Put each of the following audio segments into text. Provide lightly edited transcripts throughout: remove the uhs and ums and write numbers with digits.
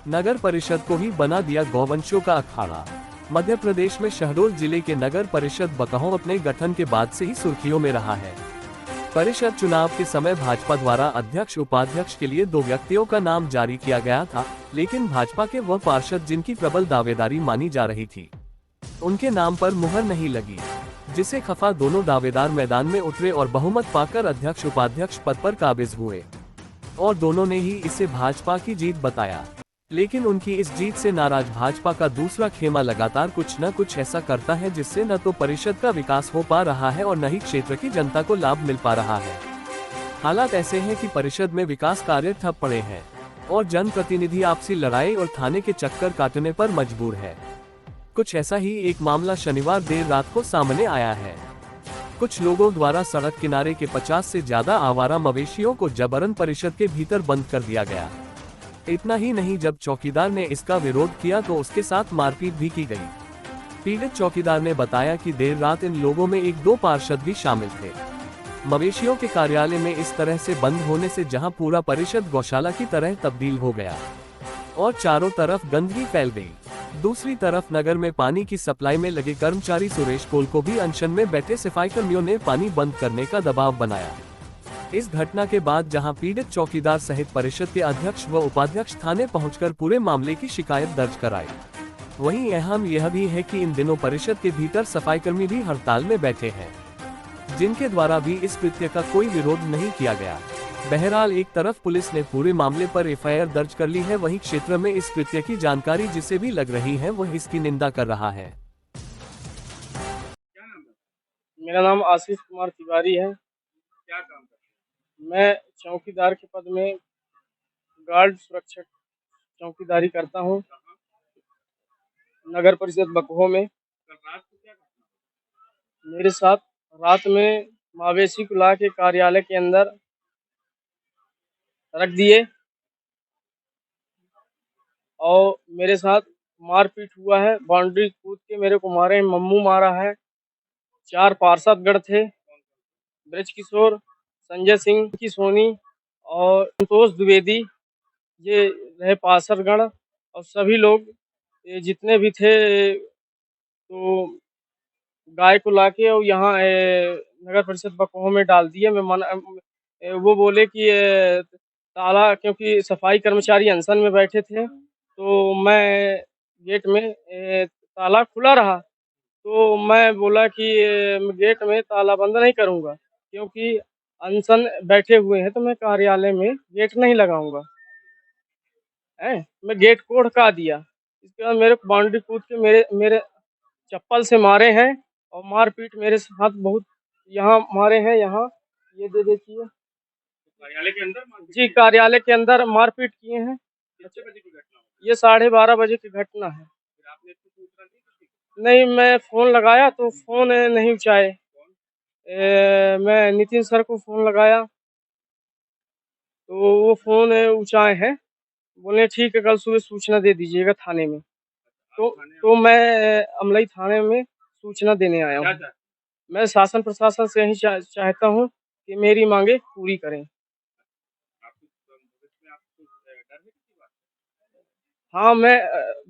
नगर परिषद को ही बना दिया गौवंशों का अखाड़ा। मध्य प्रदेश में शहडोल जिले के नगर परिषद बकहों अपने गठन के बाद से ही सुर्खियों में रहा है। परिषद चुनाव के समय भाजपा द्वारा अध्यक्ष उपाध्यक्ष के लिए 2 व्यक्तियों का नाम जारी किया गया था, लेकिन भाजपा के वह पार्षद जिनकी प्रबल दावेदारी मानी जा रही थी, उनके नाम पर मुहर नहीं लगी, जिसे खफा दोनों दावेदार मैदान में उतरे और बहुमत पाकर अध्यक्ष उपाध्यक्ष पद पर काबिज हुए और दोनों ने ही इसे भाजपा की जीत बताया। लेकिन उनकी इस जीत से नाराज भाजपा का दूसरा खेमा लगातार कुछ न कुछ ऐसा करता है जिससे न तो परिषद का विकास हो पा रहा है और न ही क्षेत्र की जनता को लाभ मिल पा रहा है। हालात ऐसे हैं कि परिषद में विकास कार्य ठप पड़े हैं और जनप्रतिनिधि आपसी लड़ाई और थाने के चक्कर काटने पर मजबूर है। कुछ ऐसा ही एक मामला शनिवार देर रात को सामने आया है। कुछ लोगों द्वारा सड़क किनारे के 50 से ज्यादा आवारा मवेशियों को जबरन परिषद के भीतर बंद कर दिया गया। इतना ही नहीं, जब चौकीदार ने इसका विरोध किया तो उसके साथ मारपीट भी की गई। पीड़ित चौकीदार ने बताया कि देर रात इन लोगों में 1-2 पार्षद भी शामिल थे। मवेशियों के कार्यालय में इस तरह से बंद होने से जहां पूरा परिषद गौशाला की तरह तब्दील हो गया और चारों तरफ गंदगी फैल गई। दूसरी तरफ नगर में पानी की सप्लाई में लगे कर्मचारी सुरेश कोल को भी अनशन में बैठे सफाई कर्मियों ने पानी बंद करने का दबाव बनाया। इस घटना के बाद जहां पीड़ित चौकीदार सहित परिषद के अध्यक्ष व उपाध्यक्ष थाने पहुंचकर पूरे मामले की शिकायत दर्ज कराई। वहीं अहम यह भी है कि इन दिनों परिषद के भीतर सफाईकर्मी भी हड़ताल में बैठे हैं, जिनके द्वारा भी इस कृत्य का कोई विरोध नहीं किया गया। बहरहाल एक तरफ पुलिस ने पूरे मामले पर एफआईआर दर्ज कर ली है, वहीं क्षेत्र में इस कृत्य की जानकारी जिसे भी लग रही है वह इसकी निंदा कर रहा है। मेरा नाम आशीष कुमार तिवारी है। क्या काम करते मैं चौकीदार के पद में गार्ड सुरक्षक चौकीदारी करता हूँ हैं? कहाँ? नगर परिषद बकहो में। कल रात को क्या घटना मेरे साथ रात में मवेशी को ला के कार्यालय के अंदर रख दिए और मेरे साथ मारपीट हुआ है। बाउंड्री कूद के मेरे को मारे, मम्मू मारा है। 4 पार्षदगण थे, ब्रज किशोर, संजय सिंह की सोनी और संतोष द्विवेदी, ये रहे पार्षदगण। और सभी लोग ये जितने भी थे तो गाय को लाके और यहाँ नगर परिषद बकहो में डाल दिए। वो बोले कि ताला, क्योंकि सफाई कर्मचारी अनशन में बैठे थे तो मैं गेट में ताला खुला रहा, तो मैं बोला कि गेट में ताला बंद नहीं करूंगा, क्योंकि अनशन बैठे हुए हैं तो मैं कार्यालय में गेट नहीं लगाऊंगा। मैं गेट को ढका दिया। इसके बाद मेरे को बाउंड्री कूद के मेरे मेरे चप्पल से मारे हैं और मारपीट मेरे साथ बहुत यहाँ मारे हैं। यहाँ ये दे देखिए कार्यालय के अंदर मारपीट जी, की? कार्यालय के अंदर मारपीट किए हैं। कितने बजे की घटना हो? ये 12:30 बजे की घटना है। फिर आपने इसको सूचना दी किसी को? नहीं, मैं फोन लगाया तो फोन नहीं उठाए। कौन? मैं नितिन सर को फोन लगाया तो वो फोन उठाए हैं, बोले ठीक है कल सुबह सूचना दे दीजिएगा थाने में। आप थाने तो मैं अमलई थाने में सूचना देने आया क्या हूँ। चाहते मैं शासन प्रशासन से यही चाहता हूँ कि मेरी मांगे पूरी करें। हैं? आपको भविष्य में आपको डर है किसी बात का? हाँ, मैं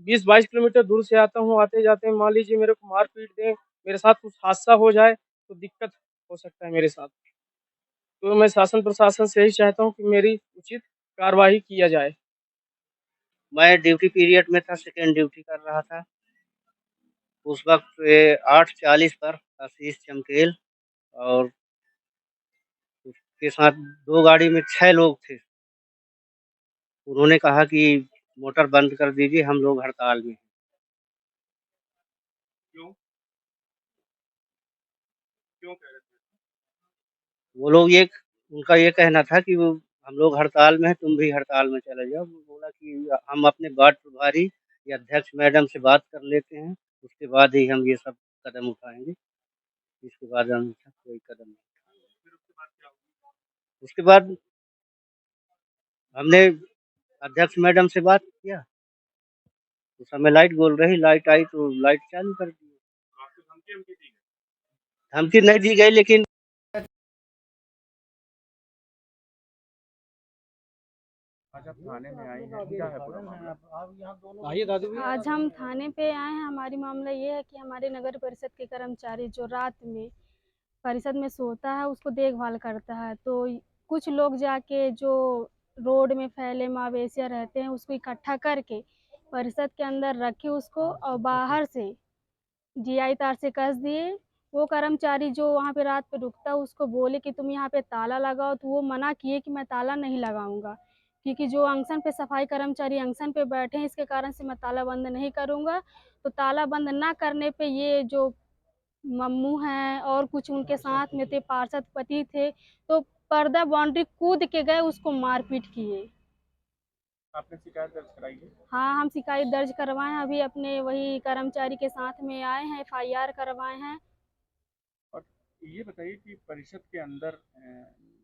20-22 किलोमीटर दूर से आता हूँ। आते जाते मान लीजिए मेरे को मार पीट दें, मेरे साथ कुछ हादसा हो जाए तो दिक्कत हो सकता है मेरे साथ। तो मैं शासन प्रशासन से यही चाहता हूँ कि मेरी उचित कार्रवाई किया जाए। मैं ड्यूटी पीरियड में था, सेकेंड ड्यूटी कर रहा था। उस वक्त 8:40 पर आशीष चमकेल और उसके साथ 2 गाड़ी में 6 लोग थे। उन्होंने कहा कि मोटर बंद कर दीजिए, हम लोग हड़ताल में हैं। क्यों? क्यों कह रहे थे? वो लोग उनका ये कहना था कि वो हम लोग हड़ताल में हैं, तुम भी हड़ताल में चले जाओ। वो बोला कि हम अपने वार्ड प्रभारी या अध्यक्ष मैडम से बात कर लेते हैं, उसके बाद ही हम ये सब कदम उठाएँगे। इसके बाद हम कोई कदम नहीं। फिर उसके बाद क्या हुआ? उसके बाद हमने अध्यक्ष मैडम से बात किया, उस समय लाइट बोल रही, लाइट आई तो लाइट चालू कर दी। आपको धमकी वमकी दी गई? धमकी नहीं दी गई, लेकिन आज आप थाने में आए हैं, क्या है पूरा मामला? आइए दादी भी। आज हम थाने पे आए हैं। हमारी मामला ये है कि हमारे नगर परिषद के कर्मचारी जो रात में परिषद में सोता है उसको देखभाल करता है, तो कुछ लोग जाके जो रोड में फैले मवेशियाँ रहते हैं उसको इकट्ठा करके परिषद के अंदर रखे उसको, और बाहर से जीआई तार से कस दिए। वो कर्मचारी जो वहाँ पे रात पे रुकता उसको बोले कि तुम यहाँ पे ताला लगाओ, तो वो मना किए कि मैं ताला नहीं लगाऊंगा, क्योंकि जो अनशन पे सफाई कर्मचारी अनशन पे बैठे हैं इसके कारण से मैं ताला बंद नहीं करूंगा। तो ताला बंद ना करने पे ये जो मम्मू हैं और कुछ उनके साथ में थे पार्षद पति थे, तो पर्दा बाउंड्री कूद के गए उसको मारपीट किए। आपने शिकायत दर्ज कराई है? हाँ, हम शिकायत दर्ज करवाए हैं, अभी अपने वही कर्मचारी के साथ में आए हैं, एफआईआर करवाए हैं। और ये बताइए कि परिषद के अंदर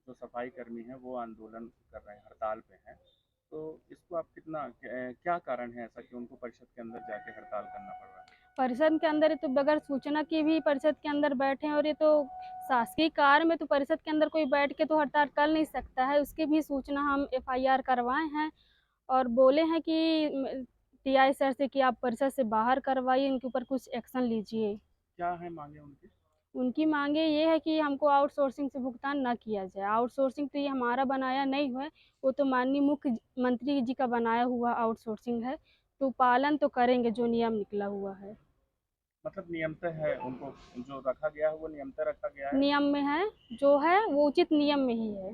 जो सफाई कर्मी हैं वो आंदोलन कर रहे हैं, हड़ताल पे हैं, तो इसको आप कितना क्या कारण है ऐसा कि उनको परिषद के अंदर जाके हड़ताल करना पड़ रहा है? परिषद के अंदर तो बगैर सूचना के भी परिषद के अंदर बैठे हैं, और ये तो शासकीय कार्य में तो परिषद के अंदर कोई बैठ के तो हड़ताल कर नहीं सकता है। उसकी भी सूचना हम एफआईआर करवाए हैं और बोले हैं कि टीआई सर से कि आप परिषद से बाहर करवाइए, इनके ऊपर कुछ एक्शन लीजिए। क्या है मांगे उनकी? उनकी मांगे ये है कि हमको आउटसोर्सिंग से भुगतान न किया जाए। आउटसोर्सिंग तो ये हमारा बनाया नहीं हुआ है, वो तो माननीय मुख्यमंत्री जी का बनाया हुआ आउटसोर्सिंग है, तो पालन तो करेंगे जो नियम निकला हुआ है। मतलब नियमतः है, उनको जो रखा गया है वो नियमतः रखा गया है? नियम में है, जो है वो उचित नियम में ही है।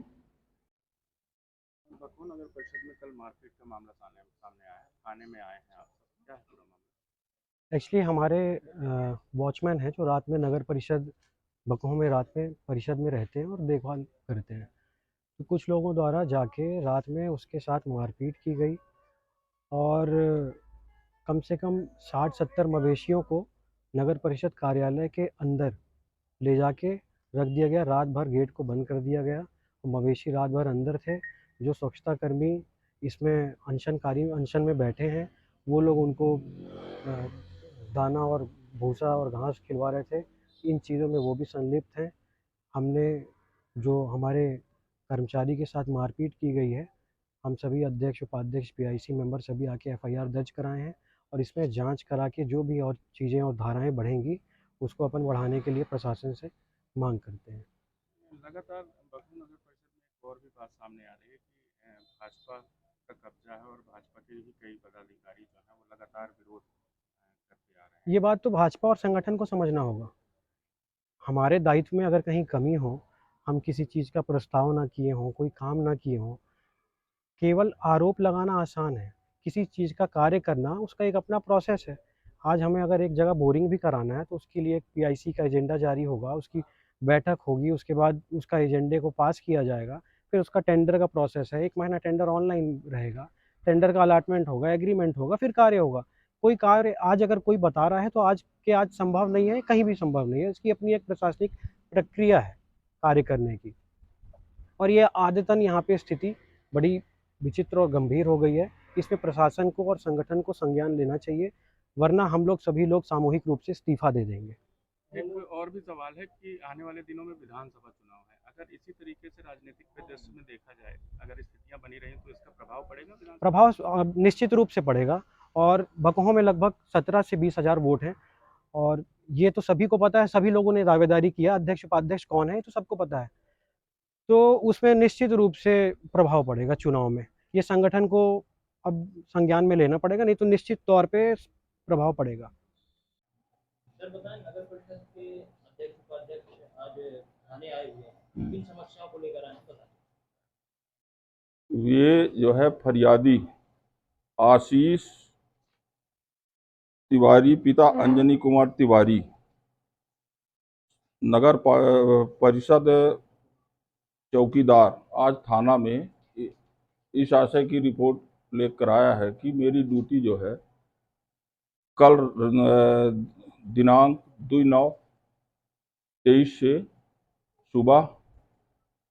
बखू नगर परिषद में कल मारपीट का मामला सामने आया है, थाने में आए हैं आप सब, क्या है पूरा मामला? एक्चुअली हमारे वॉचमैन हैं जो रात में नगर परिषद बकहों में रात में परिषद में रहते हैं और देखभाल करते हैं। तो कुछ लोगों द्वारा जाके रात में उसके साथ मारपीट की गई और कम से कम 60-70 मवेशियों को नगर परिषद कार्यालय के अंदर ले जाके रख दिया गया। रात भर गेट को बंद कर दिया गया और मवेशी रात भर अंदर थे। जो स्वच्छता कर्मी इसमें अनशन में बैठे हैं वो लोग उनको दाना और भूसा और घास खिलवा रहे थे। इन चीज़ों में वो भी संलिप्त हैं। हमने जो हमारे कर्मचारी के साथ मारपीट की गई है, हम सभी अध्यक्ष उपाध्यक्ष पीआईसी मेंबर सभी आके एफआईआर दर्ज कराए हैं और इसमें जांच करा के जो भी और चीज़ें और धाराएं बढ़ेंगी उसको अपन बढ़ाने के लिए प्रशासन से मांग करते हैं। लगातार बखू नगर परिषद में एक और भी बात सामने आ रही है कि भाजपा का कब्जा है और भाजपा के भी कई पदाधिकारी जो हैं वो लगातार विरोध करते आ रहे हैं। ये बात तो भाजपा और संगठन को समझना होगा। हमारे दायित्व में अगर कहीं कमी हो, हम किसी चीज़ का प्रस्ताव ना किए हों, कोई काम ना किए हों, केवल आरोप लगाना आसान है, किसी चीज़ का कार्य करना उसका एक अपना प्रोसेस है। आज हमें अगर एक जगह बोरिंग भी कराना है तो उसके लिए एक पीआईसी का एजेंडा जारी होगा, उसकी बैठक होगी, उसके बाद उसका एजेंडे को पास किया जाएगा, फिर उसका टेंडर का प्रोसेस है, 1 महीना टेंडर ऑनलाइन रहेगा, टेंडर का अलॉटमेंट होगा, एग्रीमेंट होगा, फिर कार्य होगा। कोई कार्य आज अगर कोई बता रहा है तो आज के आज संभव नहीं है, कहीं भी संभव नहीं है। इसकी अपनी एक प्रशासनिक प्रक्रिया है कार्य करने की, और ये आदतन यहाँ पे स्थिति बड़ी विचित्र और गंभीर हो गई है। इसमें प्रशासन को और संगठन को संज्ञान लेना चाहिए, वरना हम लोग सभी लोग सामूहिक रूप से इस्तीफा दे देंगे। एक और भी सवाल है कि आने वाले दिनों में विधानसभा चुनाव है, अगर इसी तरीके से राजनीतिक परिदृश्य में देखा जाए, अगर स्थितियां बनी रही तो इसका प्रभाव पड़ेगा विधानसभा? प्रभाव निश्चित रूप से पड़ेगा, और बकहों में लगभग 17 से 20 हज़ार वोट हैं और ये तो सभी को पता है, सभी लोगों ने दावेदारी किया, अध्यक्ष उपाध्यक्ष कौन है ये तो सबको पता है। तो उसमें निश्चित रूप से प्रभाव पड़ेगा चुनाव में। ये संगठन को अब संज्ञान में लेना पड़ेगा, नहीं तो निश्चित तौर पे प्रभाव पड़ेगा। सर बताएं, नगर परिषद के अध्यक्ष उपाध्यक्ष आज थाने आए हुए हैं, किन समस्याओं को लेकर आए बताएं। ये जो है फरियादी आशीष तिवारी पिता अंजनी कुमार तिवारी नगर परिषद चौकीदार आज थाना में इस आशय की रिपोर्ट लेकर आया है कि मेरी ड्यूटी जो है कल दिनांक 2/9/23 से सुबह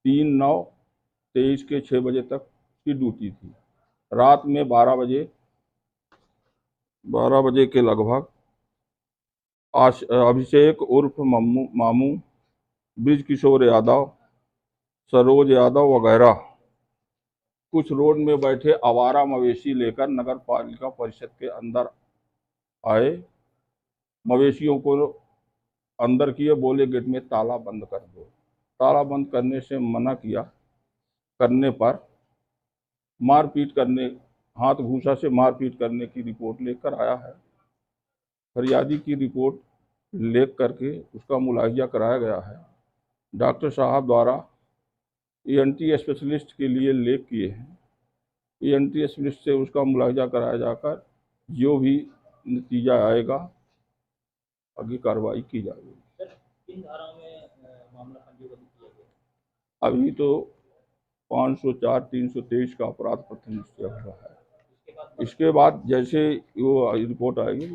3/9/23 के 6 बजे तक की ड्यूटी थी। रात में 12 बजे के लगभग अभिषेक उर्फ मामू, ब्रिज किशोर यादव, सरोज यादव वगैरह कुछ रोड में बैठे आवारा मवेशी लेकर नगर पालिका परिषद के अंदर आए। मवेशियों को अंदर किए, बोले गेट में ताला बंद कर दो। ताला बंद करने से मना किया करने पर मारपीट करने, हाथ घूसा से मारपीट करने की रिपोर्ट लेकर आया है। फरियादी की रिपोर्ट लेख करके उसका मुलाहिजा कराया गया है। डॉक्टर साहब द्वारा ENT स्पेशलिस्ट के लिए लेख किए हैं। ENT स्पेशलिस्ट से उसका मुलाहिजा कराया जाकर जो भी नतीजा आएगा आगे कार्रवाई की जाएगी। सर किन धाराओं में मामला पंजीबद्ध किया गया? अभी तो 504, 323 का अपराध प्रथम दृष्टया हुआ है। इसके बाद जैसे वो रिपोर्ट आएगी